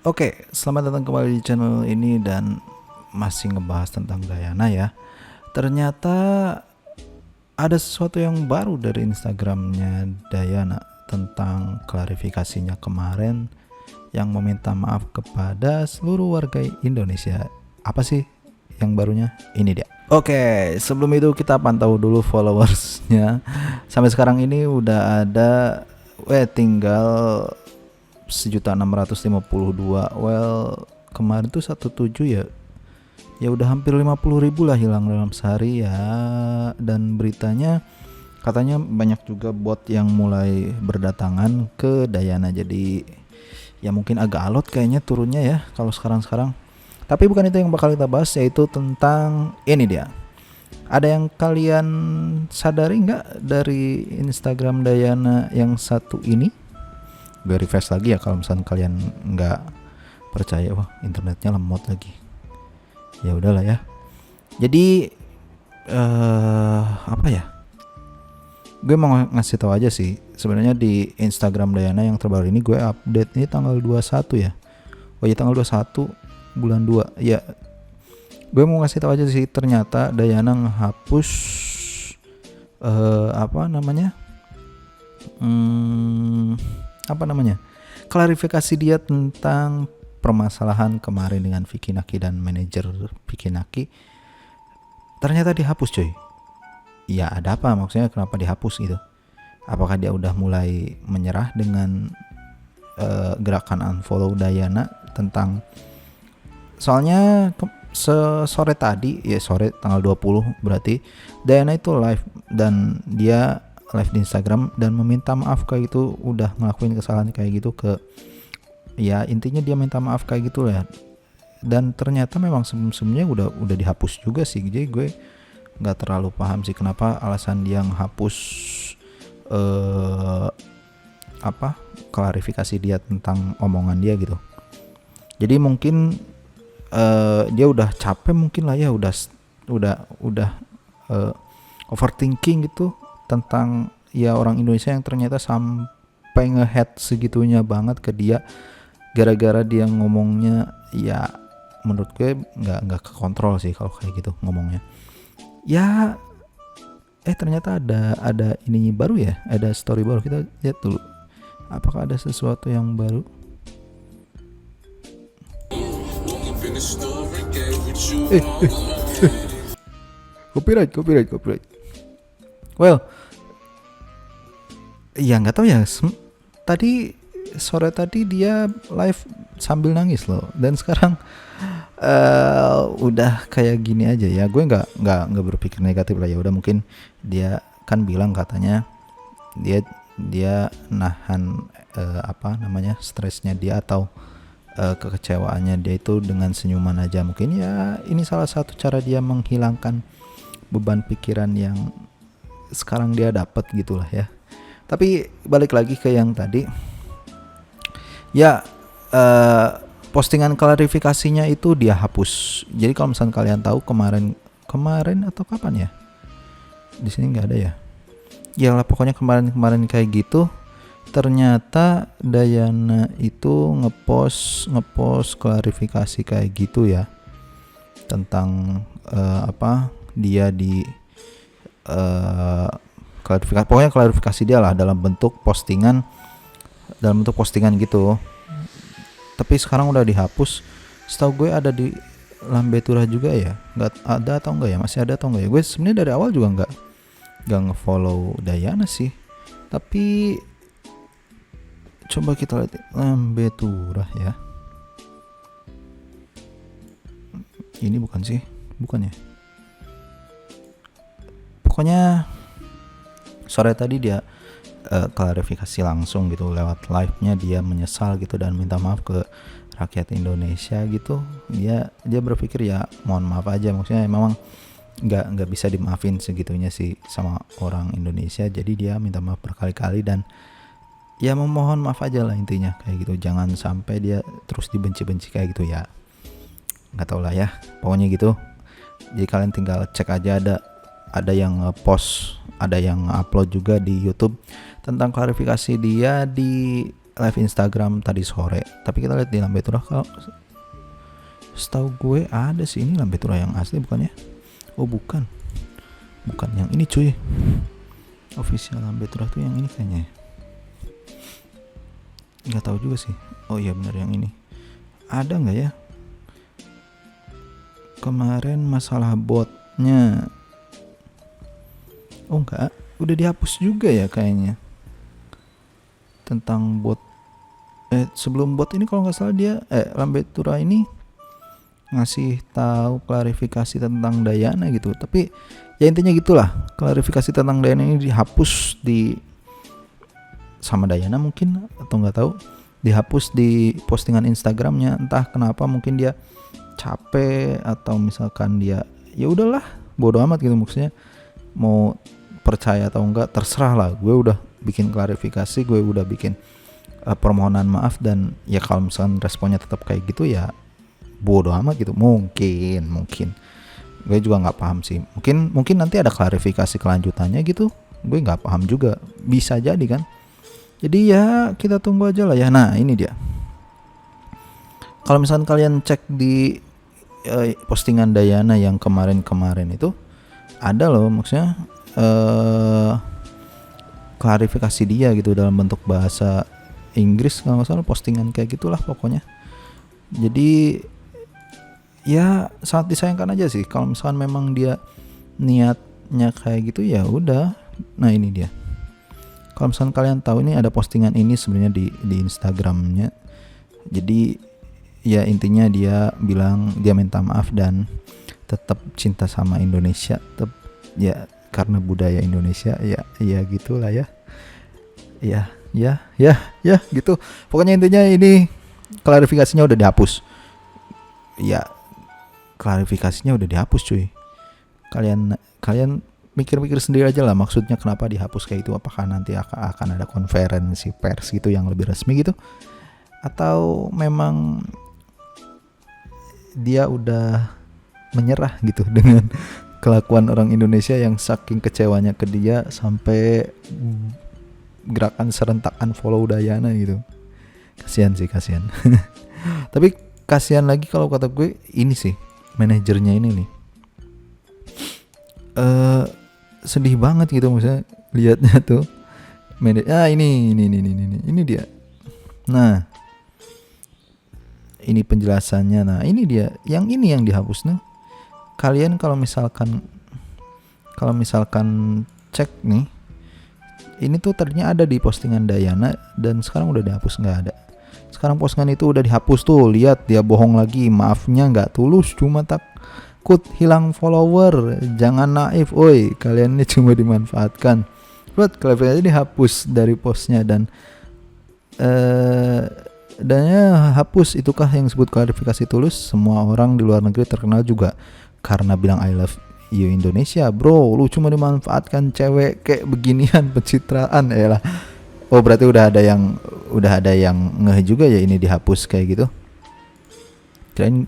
Oke, selamat datang kembali di channel ini dan masih ngebahas tentang Dayana ya. Ternyata ada sesuatu yang baru dari Instagramnya Dayana tentang klarifikasinya kemarin yang meminta maaf kepada seluruh warga Indonesia. Apa sih yang barunya? Ini dia. Oke, sebelum itu kita pantau dulu followersnya. Sampai sekarang ini udah ada, tinggal 1.652. Well, kemarin tuh 17 ya. Ya udah hampir 50.000 lah hilang dalam sehari ya. Dan beritanya katanya banyak juga bot yang mulai berdatangan ke Dayana. Jadi ya mungkin agak alot kayaknya turunnya ya kalau sekarang-sekarang. Tapi bukan itu yang bakal kita bahas, yaitu tentang ini dia. Ada yang kalian sadari nggak dari Instagram Dayana yang satu ini? Gue refresh lagi ya kalau misalnya kalian nggak percaya. Wah, internetnya lemot lagi. Ya udahlah ya. Jadi apa ya? Gue mau ngasih tahu aja sih. Sebenarnya di Instagram Dayana yang terbaru ini gue update ini tanggal 21 ya. Oh iya, tanggal 21 bulan 2. Ya, gue mau ngasih tahu aja sih, ternyata Dayana ngehapus klarifikasi dia tentang permasalahan kemarin dengan Vicky Naki dan manajer Vicky Naki. Ternyata dihapus coy. Ya ada apa maksudnya, kenapa dihapus gitu? Apakah dia udah mulai menyerah dengan gerakan unfollow Dayana tentang, soalnya sore tadi ya, sore tanggal 20 berarti Dayana itu live dan dia live di Instagram dan meminta maaf kayak gitu, udah ngelakuin kesalahan kayak gitu ke, ya intinya dia minta maaf kayak gitu ya. Dan ternyata memang sebelumnya udah dihapus juga sih. Jadi gue nggak terlalu paham sih kenapa alasan dia menghapus klarifikasi dia tentang omongan dia gitu. Jadi mungkin dia udah capek mungkin lah ya, udah overthinking gitu tentang ya orang Indonesia yang ternyata sampai nge-head segitunya banget ke dia gara-gara dia ngomongnya. Ya menurut gue nggak kekontrol sih kalau kayak gitu ngomongnya. Ya ternyata ada ini baru ya, ada story baru. Kita lihat dulu apakah ada sesuatu yang baru. Copyright. Well, ya nggak tahu ya. Tadi sore tadi dia live sambil nangis loh, dan sekarang udah kayak gini aja ya. Gue nggak berpikir negatif lah, ya udah mungkin dia kan bilang katanya dia nahan stresnya dia atau kekecewaannya dia itu dengan senyuman aja. Mungkin ya ini salah satu cara dia menghilangkan beban pikiran yang sekarang dia dapat gitulah ya. Tapi balik lagi ke yang tadi ya, postingan klarifikasinya itu dia hapus. Jadi kalau misalnya kalian tahu kemarin atau kapan ya, di sini nggak ada ya. Ya lah pokoknya kemarin kayak gitu. Ternyata Dayana itu ngepost klarifikasi kayak gitu ya tentang dia di klarifikasi, pokoknya klarifikasi dia lah dalam bentuk postingan gitu. Tapi sekarang udah dihapus. Setahu gue ada di Lambe Turah juga ya, nggak ada atau enggak ya, masih ada atau enggak ya. Gue sebenarnya dari awal juga nggak ngefollow Dayana sih, tapi coba kita lihat Lambe Turah ya. Ini bukan ya. Pokoknya sore tadi dia klarifikasi langsung gitu lewat live-nya, dia menyesal gitu dan minta maaf ke rakyat Indonesia gitu. Dia berpikir ya mohon maaf aja, maksudnya memang nggak bisa dimaafin segitunya sih sama orang Indonesia. Jadi dia minta maaf berkali-kali dan ya memohon maaf aja lah intinya kayak gitu. Jangan sampai dia terus dibenci-benci kayak gitu ya. Nggak tau lah ya, pokoknya gitu. Jadi kalian tinggal cek aja, ada yang post, ada yang upload juga di YouTube tentang klarifikasi dia di live Instagram tadi sore. Tapi kita lihat di Lambe Turah, kalau setahu gue ada sih, ini Lambe Turah yang asli bukan ya? Oh bukan yang ini cuy, official Lambe Turah tuh yang ini kayaknya. Nggak tahu juga sih. Oh iya benar yang ini. Ada nggak ya? Kemarin masalah botnya. Oh enggak, udah dihapus juga ya kayaknya. Tentang bot. Sebelum bot ini kalau nggak salah dia Lambe Turah ini ngasih tahu klarifikasi tentang Dayana gitu. Tapi ya intinya gitulah, klarifikasi tentang Dayana ini dihapus di sama Dayana mungkin, atau nggak tahu, dihapus di postingan Instagramnya. Entah kenapa, mungkin dia capek atau misalkan dia ya udahlah bodo amat gitu, maksudnya mau percaya atau enggak terserah lah, gue udah bikin klarifikasi, gue udah bikin permohonan maaf, dan ya kalau misalkan responnya tetap kayak gitu ya bodo amat gitu. Mungkin gue juga nggak paham sih, mungkin nanti ada klarifikasi kelanjutannya gitu, gue nggak paham juga, bisa jadi kan. Jadi ya kita tunggu aja lah ya. Nah ini dia, kalau misalkan kalian cek di postingan Dayana yang kemarin itu ada loh, maksudnya klarifikasi dia gitu dalam bentuk bahasa Inggris kalau nggak salah, postingan kayak gitulah pokoknya. Jadi ya sangat disayangkan aja sih kalau misalkan memang dia niatnya kayak gitu, ya udah. Nah ini dia, kalau misalkan kalian tahu, ini ada postingan ini sebenarnya di Instagramnya. Jadi ya intinya dia bilang dia minta maaf dan tetap cinta sama Indonesia, tetap ya karena budaya Indonesia, ya gitulah ya gitu. Pokoknya intinya ini klarifikasinya udah dihapus. Ya klarifikasinya udah dihapus cuy. Kalian mikir-mikir sendiri aja lah, maksudnya kenapa dihapus kayak itu. Apakah nanti akan ada konferensi pers gitu yang lebih resmi gitu, atau memang dia udah menyerah gitu dengan kelakuan orang Indonesia yang saking kecewanya ke dia sampai gerakan serentak unfollow Dayana gitu. Kasihan sih, kasihan. Tapi kasihan lagi kalau kata gue ini sih, manajernya ini nih. Sedih banget gitu maksudnya lihatnya tuh. Ini dia. Nah, ini penjelasannya. Nah, ini dia. Yang ini yang dihapus nih. Kalian kalau misalkan cek nih, ini tuh tadinya ada di postingan Dayana dan sekarang udah dihapus, nggak ada. Sekarang postingan itu udah dihapus tuh. Lihat, dia bohong lagi. Maafnya nggak tulus, cuma takut hilang follower. Jangan naif, oi. Kalian ini cuma dimanfaatkan. Buat klarifikasi dihapus dari postnya, dan hapus. Itukah yang disebut klarifikasi tulus? Semua orang di luar negeri terkenal juga karena bilang I love you Indonesia. Bro, lu cuma dimanfaatkan cewek kayak beginian, pencitraan lah. Oh berarti udah ada yang ngeh juga ya ini dihapus kayak gitu. Kirain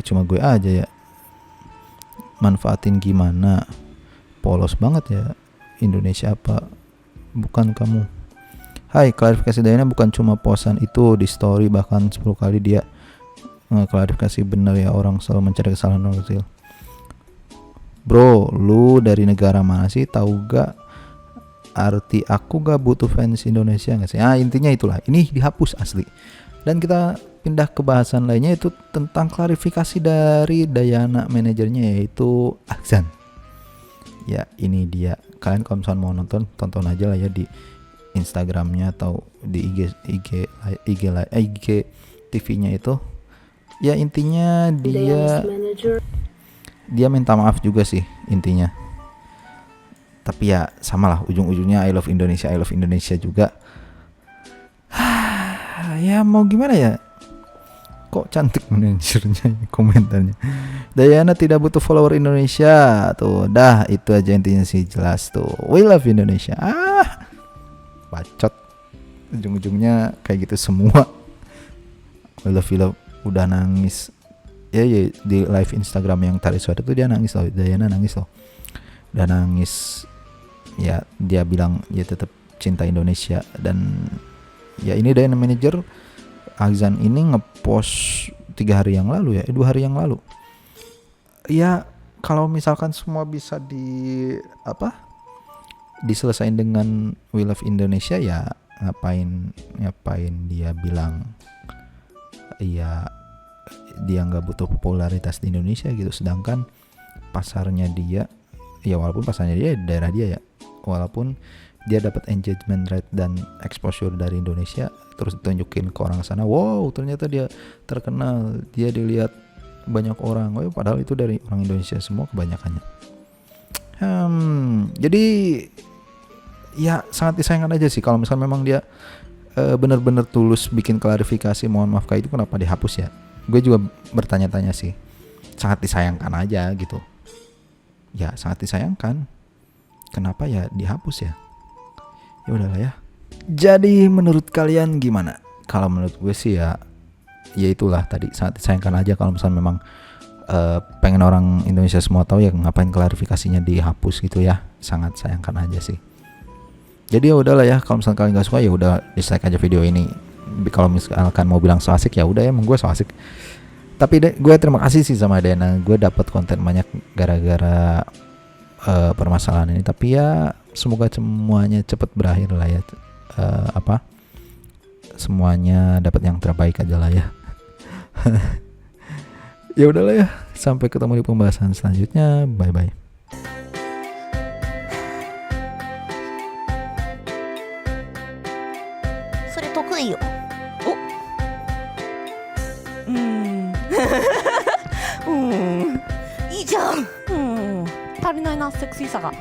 cuma gue aja ya. Manfaatin gimana? Polos banget ya Indonesia apa? Bukan kamu. Hai, klarifikasi Dayana bukan cuma posan itu di story, bahkan 10 kali dia klarifikasi. Bener ya, orang selalu mencari kesalahan orang kecil. Bro, lu dari negara mana sih? Tahu gak arti aku gak butuh fans Indonesia gak sih? Nah intinya itulah, ini dihapus asli. Dan kita pindah ke bahasan lainnya, itu tentang klarifikasi dari Dayana manajernya, yaitu Aksan. Ya ini dia, kalian kalau misalnya mau nonton, tonton aja lah ya di Instagramnya atau di IG TV-nya itu. Ya intinya dia minta maaf juga sih intinya. Tapi ya samalah, ujung-ujungnya I love Indonesia juga. Ya mau gimana ya, kok cantik manajernya komentarnya. Dayana tidak butuh follower Indonesia. Tuh dah, itu aja intinya sih, jelas tuh. We love Indonesia. Bacot. Ujung-ujungnya kayak gitu semua. We love udah nangis. Ya di live Instagram yang tadi sore tuh dia nangis loh. Dayana nangis loh. Udah nangis. Ya dia bilang dia tetap cinta Indonesia, dan Ya ini Dana manager Aksan ini ngepost 2 hari yang lalu. Ya kalau misalkan semua bisa diselesain dengan We Love Indonesia, ya ngapain dia bilang ya dia nggak butuh popularitas di Indonesia gitu, sedangkan pasarnya dia, ya walaupun pasarnya dia daerah dia ya, walaupun dia dapat engagement rate dan exposure dari Indonesia, terus tunjukin ke orang sana, wow ternyata dia terkenal, dia dilihat banyak orang, padahal itu dari orang Indonesia semua kebanyakannya. Jadi ya sangat disayangkan aja sih kalau misalnya memang dia benar-benar tulus bikin klarifikasi mohon maaf kayak itu, kenapa dihapus ya? Gue juga bertanya-tanya sih. Sangat disayangkan aja gitu. Ya sangat disayangkan. Kenapa ya dihapus ya? Ya udahlah ya. Jadi menurut kalian gimana? Kalau menurut gue sih ya itulah tadi, sangat disayangkan aja kalau misalnya memang pengen orang Indonesia semua tahu, ya ngapain klarifikasinya dihapus gitu ya. Sangat sayangkan aja sih. Jadi ya udahlah ya, kalau misalnya kalian gak suka ya udah dislike aja video ini. Kalau misalkan mau bilang so asik ya udah ya, emang gue so asik. Tapi gue terima kasih sih sama Dana, gue dapat konten banyak gara-gara permasalahan ini. Tapi ya semoga semuanya cepat berakhir lah ya. Semuanya dapat yang terbaik aja lah ya. Ya udahlah ya, sampai ketemu di pembahasan selanjutnya. Bye bye. それ得意よ。いいじゃん。足りないな、セクシーさが。